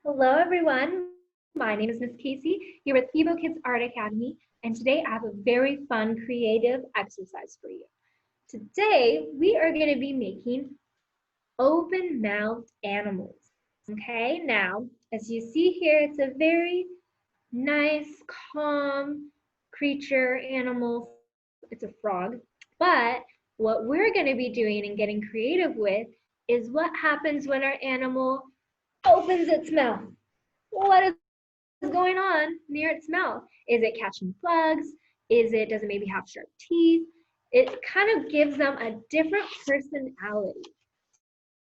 Hello, everyone. My name is Miss Casey here with Evo Kids Art Academy, and today I have a very fun, creative exercise for you. Today, we are going to be making open-mouthed animals. Okay, now, as you see here, it's a very nice, calm creature, animal. It's a frog. But what we're going to be doing and getting creative with is what happens when our animal opens its mouth. What is going on near its mouth? Is it catching bugs? Does it maybe have sharp teeth? It kind of gives them a different personality.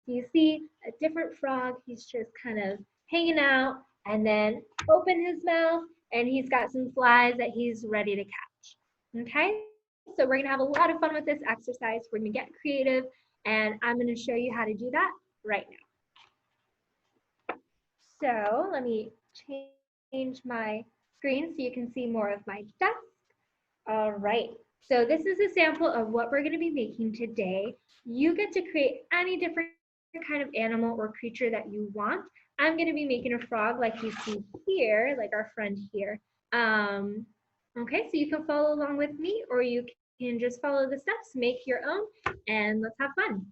You see a different frog, he's just kind of hanging out and then open his mouth and he's got some flies that he's ready to catch. Okay, so we're gonna have a lot of fun with this exercise. We're gonna get creative and I'm gonna show you how to do that right now. So let me change my screen so you can see more of my desk. All right. So this is a sample of what we're going to be making today. You get to create any different kind of animal or creature that you want. I'm going to be making a frog like you see here, like our friend here. Okay, so you can follow along with me or you can just follow the steps, make your own, and let's have fun.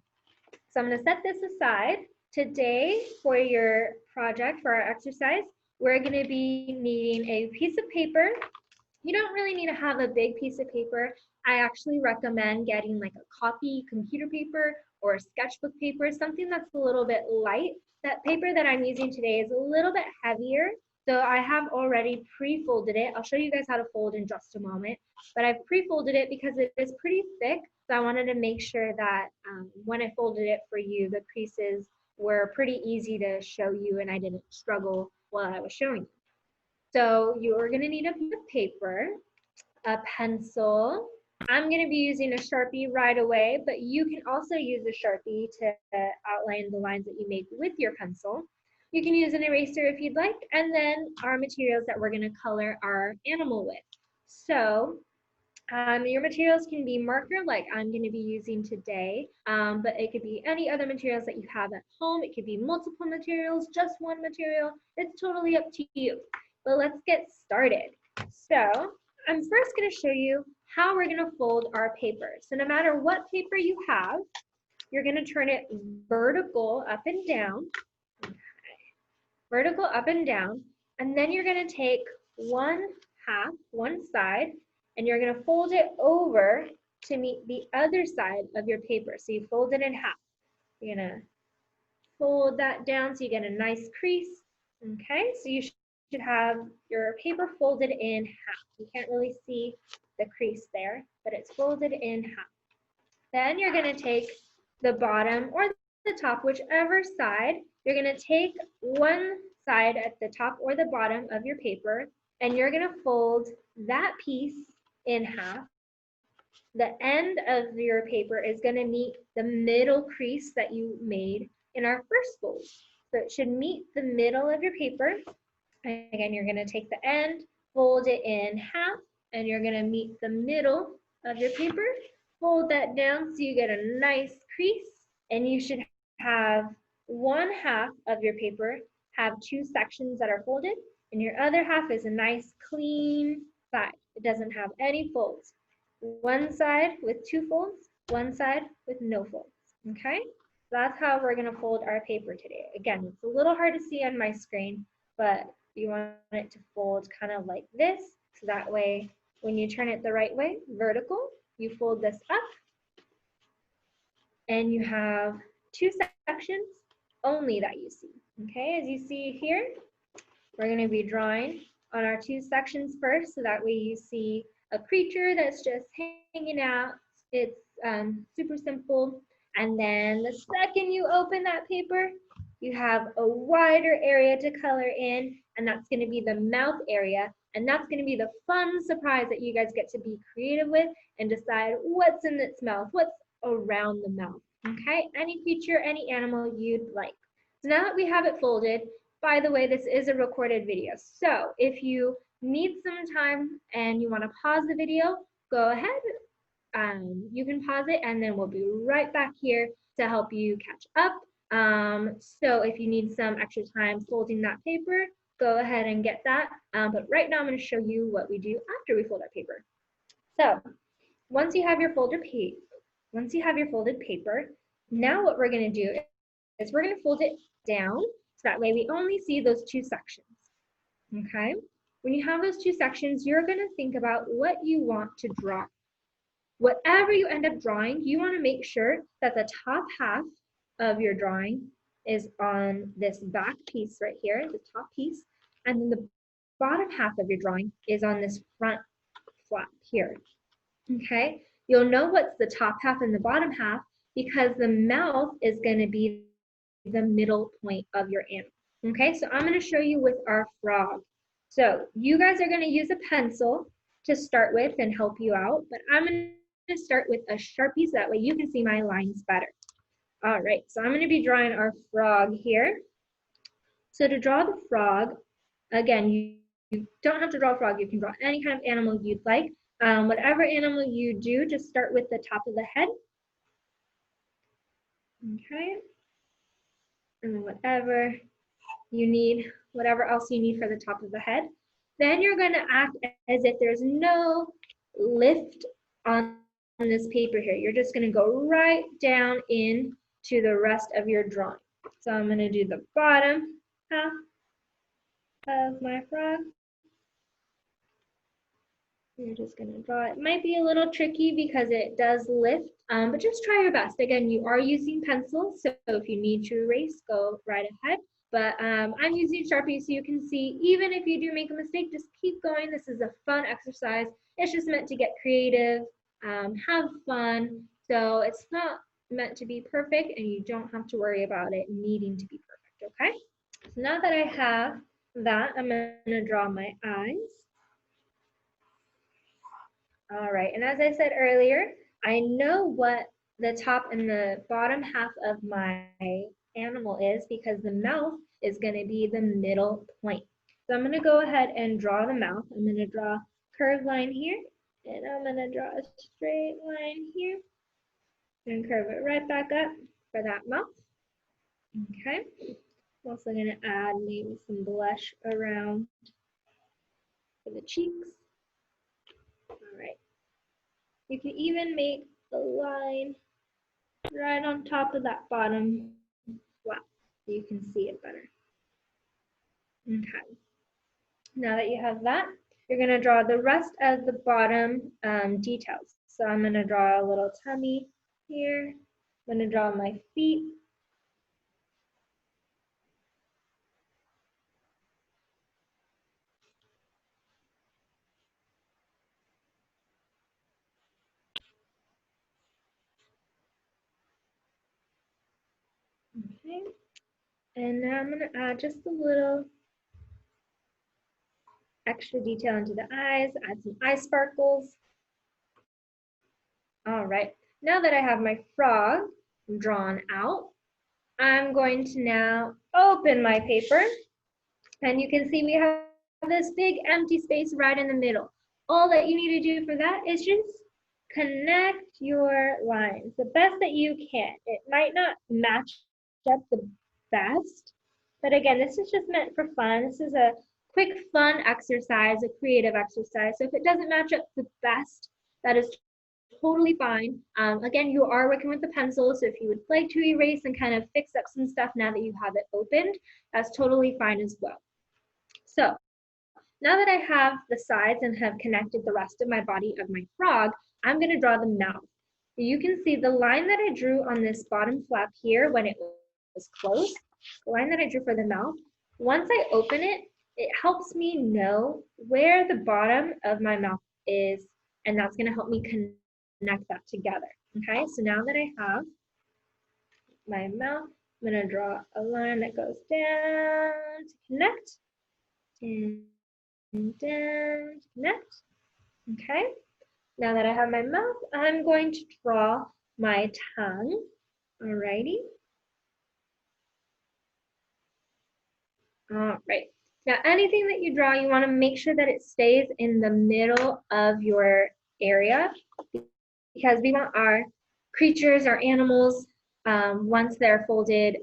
So I'm going to set this aside. Today, for your project, for our exercise, we're going to be needing a piece of paper. You don't really need to have a big piece of paper. I actually recommend getting like a copy computer paper or a sketchbook paper, something that's a little bit light. That paper that I'm using today is a little bit heavier, so I have already pre-folded it. I'll show you guys how to fold in just a moment, but I've pre-folded it because it is pretty thick, so I wanted to make sure that when I folded it for you, the creases were pretty easy to show you and I didn't struggle while I was showing you. So you're going to need a piece of paper, a pencil. I'm going to be using a Sharpie right away, but you can also use a Sharpie to outline the lines that you make with your pencil. You can use an eraser if you'd like, and then our materials that we're going to color our animal with. So your materials can be marker like I'm going to be using today, but it could be any other materials that you have at home. It could be multiple materials, just one material. It's totally up to you. But let's get started. So I'm first going to show you how we're going to fold our paper. So no matter what paper you have, you're going to turn it vertical up and down. Okay. Vertical up and down. And then you're going to take one side, and you're going to fold it over to meet the other side of your paper. So you fold it in half. You're going to fold that down so you get a nice crease. Okay, so you should have your paper folded in half. You can't really see the crease there, but it's folded in half. Then you're going to take the bottom or the top, whichever side. You're going to take one side at the top or the bottom of your paper, and you're going to fold that piece in half. The end of your paper is going to meet the middle crease that you made in our first fold. So it should meet the middle of your paper. Again, you're going to take the end, fold it in half, and you're going to meet the middle of your paper. Fold that down so you get a nice crease, and you should have one half of your paper have two sections that are folded, and your other half is a nice clean side. It doesn't have any folds. One side with two folds, one side with no folds. Okay? That's how we're going to fold our paper today. Again, it's a little hard to see on my screen, but you want it to fold kind of like this. So that way, when you turn it the right way, vertical, you fold this up and you have two sections only that you see. Okay, as you see here, we're going to be drawing on our two sections first, so that way you see a creature that's just hanging out. It's super simple. And then the second you open that paper, you have a wider area to color in, and that's going to be the mouth area. And that's going to be the fun surprise that you guys get to be creative with and decide what's in its mouth, what's around the mouth. Okay, any creature, any animal you'd like. So now that we have it folded, by the way, this is a recorded video. So if you need some time and you want to pause the video, go ahead. You can pause it and then we'll be right back here to help you catch up. So if you need some extra time folding that paper, go ahead and get that. But right now I'm going to show you what we do after we fold our paper. So once you have your folded paper, now what we're going to do is we're going to fold it down so that way we only see those two sections. Okay? When you have those two sections, you're going to think about what you want to draw. Whatever you end up drawing, you want to make sure that the top half of your drawing is on this back piece right here, the top piece, and then the bottom half of your drawing is on this front flap here. Okay? You'll know what's the top half and the bottom half because the mouth is going to be the middle point of your animal. Okay, so I'm going to show you with our frog. So you guys are going to use a pencil to start with and help you out, but I'm going to start with a Sharpie so that way you can see my lines better. All right, so I'm going to be drawing our frog here. So to draw the frog, again, you don't have to draw a frog. You can draw any kind of animal you'd like. Whatever animal you do, just start with the top of the head. Okay. And whatever you need, whatever else you need for the top of the head. Then you're going to act as if there's no lift on this paper here. You're just going to go right down in to the rest of your drawing. So I'm going to do the bottom half of my frog. You're just going to draw it. It might be a little tricky because it does lift, but just try your best. Again, you are using pencils, so if you need to erase, go right ahead. But I'm using Sharpie so you can see, even if you do make a mistake, just keep going. This is a fun exercise. It's just meant to get creative, have fun. So it's not meant to be perfect, and you don't have to worry about it needing to be perfect, okay? So now that I have that, I'm going to draw my eyes. All right, and as I said earlier, I know what the top and the bottom half of my animal is because the mouth is going to be the middle point. So I'm going to go ahead and draw the mouth. I'm going to draw a curved line here, and I'm going to draw a straight line here, and curve it right back up for that mouth. Okay, I'm also going to add maybe some blush around for the cheeks. All right. You can even make a line right on top of that bottom flap so you can see it better. Okay. Now that you have that, you're going to draw the rest of the bottom details. So I'm going to draw a little tummy here. I'm going to draw my feet. Okay. And now I'm going to add just a little extra detail into the eyes, add some eye sparkles. All right. Now that I have my frog drawn out, I'm going to now open my paper, and you can see we have this big empty space right in the middle. All that you need to do for that is just connect your lines the best that you can. It might not match up the best, but again, this is just meant for fun. This is a quick, fun exercise, a creative exercise. So if it doesn't match up the best, that is totally fine. Again, you are working with the pencil, so if you would like to erase and kind of fix up some stuff now that you have it opened, that's totally fine as well. So now that I have the sides and have connected the rest of my body of my frog, I'm going to draw the mouth. You can see the line that I drew on this bottom flap here when it was closed, the line that I drew for the mouth. Once I open it, it helps me know where the bottom of my mouth is, and that's going to help me connect that together. Okay, so now that I have my mouth, I'm going to draw a line that goes down to connect, and down to connect. Okay, now that I have my mouth, I'm going to draw my tongue. Alrighty. All right. Now, anything that you draw, you want to make sure that it stays in the middle of your area because we want our creatures, our animals, once they're folded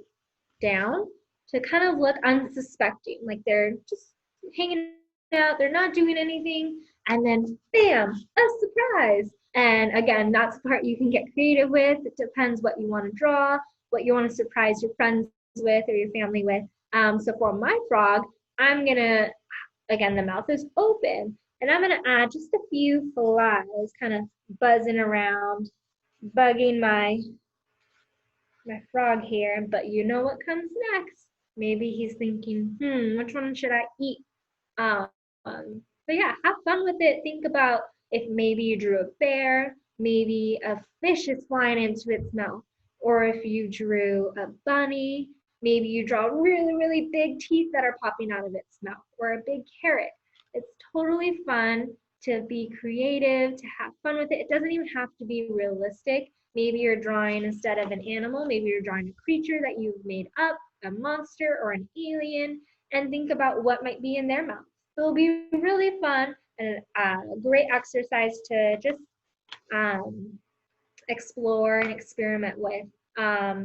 down to kind of look unsuspecting, like they're just hanging out, they're not doing anything, and then bam, a surprise. And again, that's the part you can get creative with. It depends what you want to draw, what you want to surprise your friends with or your family with. So for my frog, I'm gonna, again, the mouth is open, and I'm gonna add just a few flies kind of buzzing around, bugging my frog here, but you know what comes next. Maybe he's thinking, which one should I eat? But yeah, have fun with it. Think about if maybe you drew a bear, maybe a fish is flying into its mouth, or if you drew a bunny, maybe you draw really, really big teeth that are popping out of its mouth, or a big carrot. It's totally fun to be creative, to have fun with it. It doesn't even have to be realistic. Maybe you're drawing instead of an animal, maybe you're drawing a creature that you've made up, a monster or an alien, and think about what might be in their mouth. It'll be really fun and a great exercise to just um, explore and experiment with.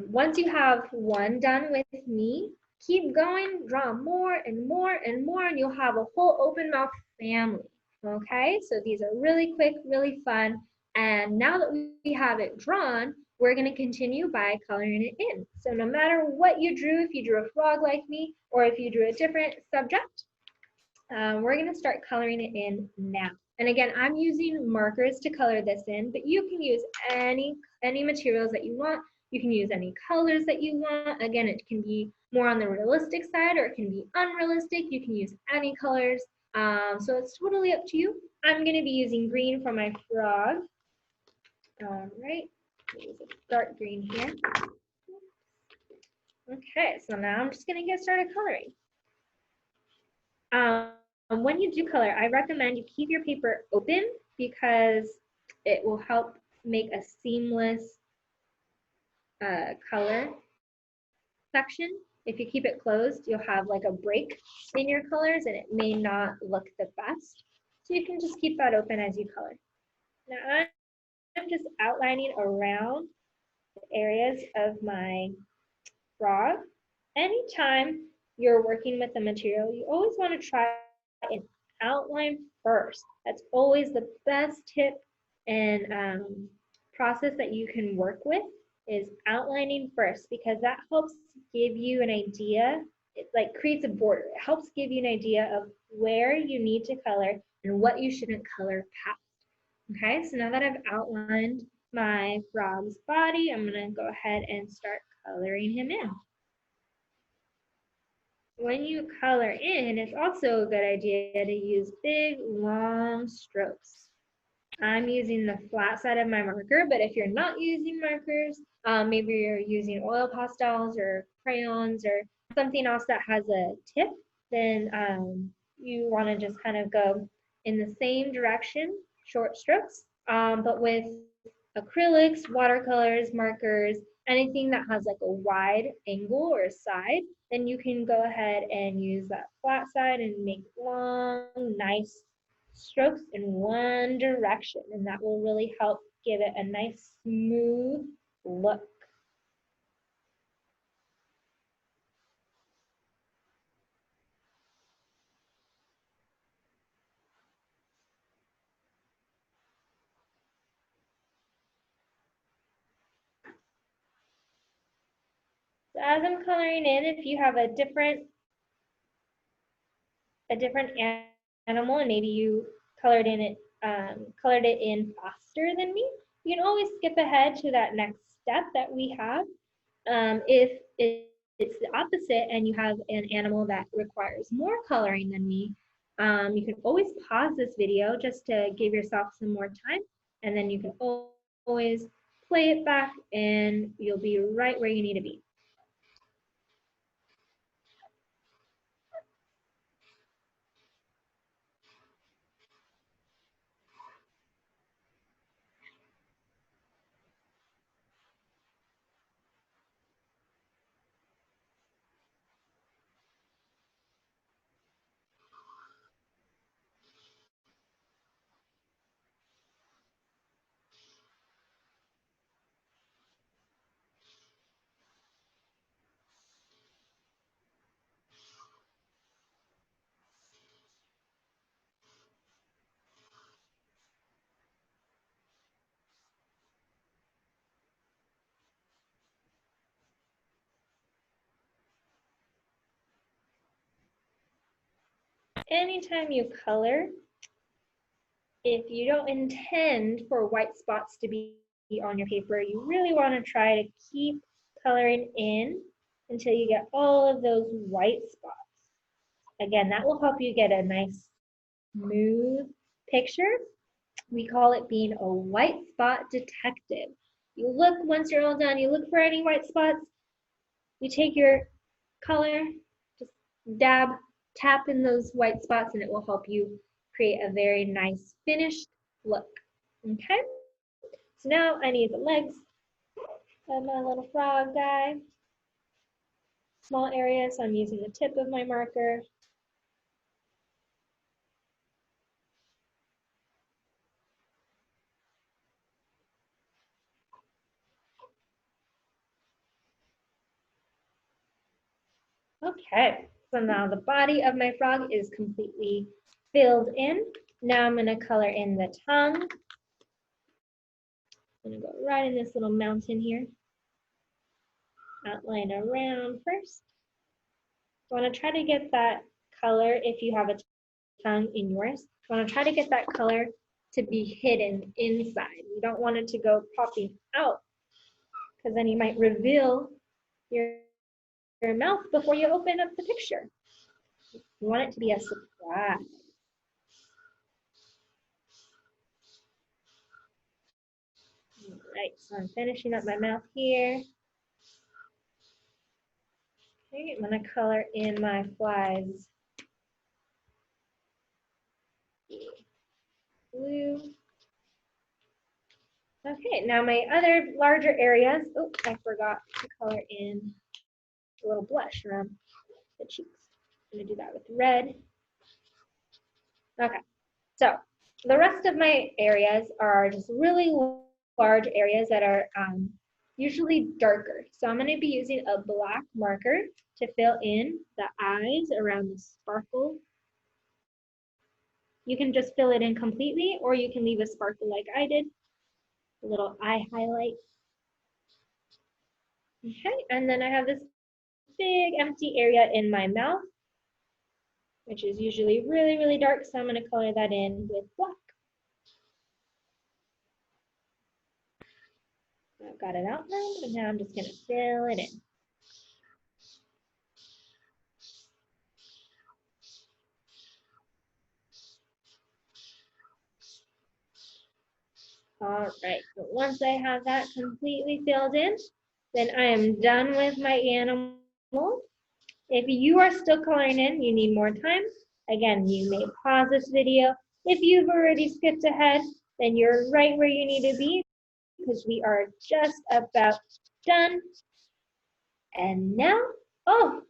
Once you have one done with me, keep going, draw more and more and more, and you'll have a whole open mouth family. Okay, so these are really quick, really fun. And now that we have it drawn, we're going to continue by coloring it in. So no matter what you drew, if you drew a frog like me, or if you drew a different subject, we're going to start coloring it in now. And again, I'm using markers to color this in, but you can use any materials that you want. You can use any colors that you want. Again, it can be more on the realistic side or it can be unrealistic. You can use any colors. So it's totally up to you. I'm going to be using green for my frog. All right, use a dark green here. Okay, so now I'm just going to get started coloring. When you do color, I recommend you keep your paper open because it will help make a seamless color section. If you keep it closed, you'll have like a break in your colors and it may not look the best. So you can just keep that open as you color. Now I'm just outlining around the areas of my frog. Anytime you're working with the material, you always want to try and outline first. That's always the best tip and process that you can work with is outlining first because that helps give you an idea. It like creates a border. It helps give you an idea of where you need to color and what you shouldn't color past. Okay, so now that I've outlined my frog's body, I'm gonna go ahead and start coloring him in. When you color in, it's also a good idea to use big, long strokes. I'm using the flat side of my marker, but if you're not using markers, maybe you're using oil pastels or crayons or something else that has a tip, then you want to just kind of go in the same direction, short strokes, but with acrylics, watercolors, markers, anything that has like a wide angle or side, then you can go ahead and use that flat side and make long, nice strokes in one direction, and that will really help give it a nice smooth look. So as I'm coloring in, if you have a different animal and maybe you colored it in faster than me, you can always skip ahead to that next step that we have. If it's the opposite and you have an animal that requires more coloring than me, you can always pause this video just to give yourself some more time, and then you can always play it back and you'll be right where you need to be. anytime you color, if you don't intend for white spots to be on your paper, you really want to try to keep coloring in until you get all of those white spots. Again, that will help you get a nice smooth picture. We call it being a white spot detective. You look, once you're all done, you look for any white spots, you take your color, just dab, tap in those white spots, and it will help you create a very nice finished look. Okay? So now I need the legs of my little frog guy. Small area, so I'm using the tip of my marker. Okay, so now the body of my frog is completely filled in. Now I'm going to color in the tongue. I'm going to go right in this little mountain here. Outline around first. You want to try to get that color, if you have a tongue in yours, you want to try to get that color to be hidden inside. You don't want it to go popping out, because then you might reveal your mouth before you open up the picture. You want it to be a surprise. All right, so I'm finishing up my mouth here. Okay, I'm gonna color in my flies blue. Okay, now my other larger areas. Oh, I forgot to color in a little blush around the cheeks. I'm gonna do that with red. Okay, so the rest of my areas are just really large areas that are usually darker. So I'm going to be using a black marker to fill in the eyes around the sparkle. You can just fill it in completely, or you can leave a sparkle like I did, a little eye highlight. Okay, and then I have this big empty area in my mouth, which is usually really, really dark, so I'm going to color that in with black. I've got it outlined, and now I'm just going to fill it in. All right, so once I have that completely filled in, then I am done with my animal. If you are still coloring in, you need more time. Again, you may pause this video. If you've already skipped ahead, then you're right where you need to be, because we are just about done. And now, oh,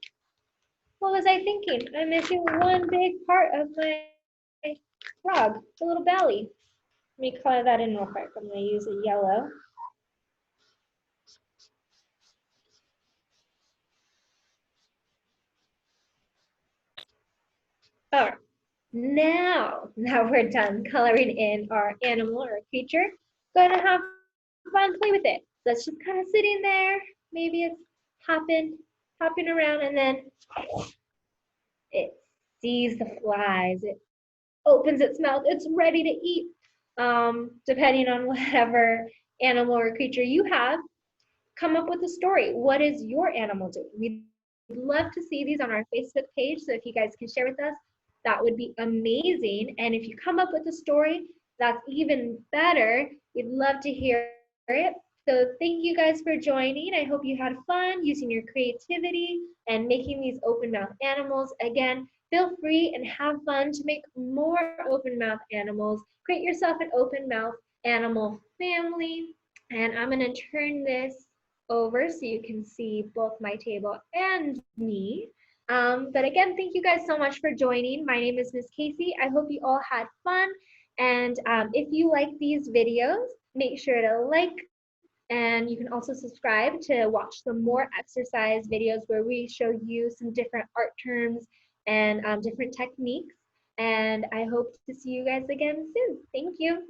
what was I thinking? I'm missing one big part of my frog, the little belly. Let me color that in real quick. I'm going to use a yellow. All right. Now we're done coloring in our animal or creature, gonna have fun, play with it. So it's just kind of sitting there. Maybe it's hopping around, and then it sees the flies. It opens its mouth. It's ready to eat. Depending on whatever animal or creature you have, come up with a story. What is your animal doing? We'd love to see these on our Facebook page. So if you guys can share with us, that would be amazing. And if you come up with a story, that's even better. We'd love to hear it. So thank you guys for joining. I hope you had fun using your creativity and making these open mouth animals. Again, feel free and have fun to make more open mouth animals. Create yourself an open mouth animal family. And I'm gonna turn this over so you can see both my table and me. But again, thank you guys so much for joining. My name is Miss Casey. I hope you all had fun. And if you like these videos, make sure to like, and you can also subscribe to watch some more exercise videos where we show you some different art terms and different techniques. And I hope to see you guys again soon. Thank you.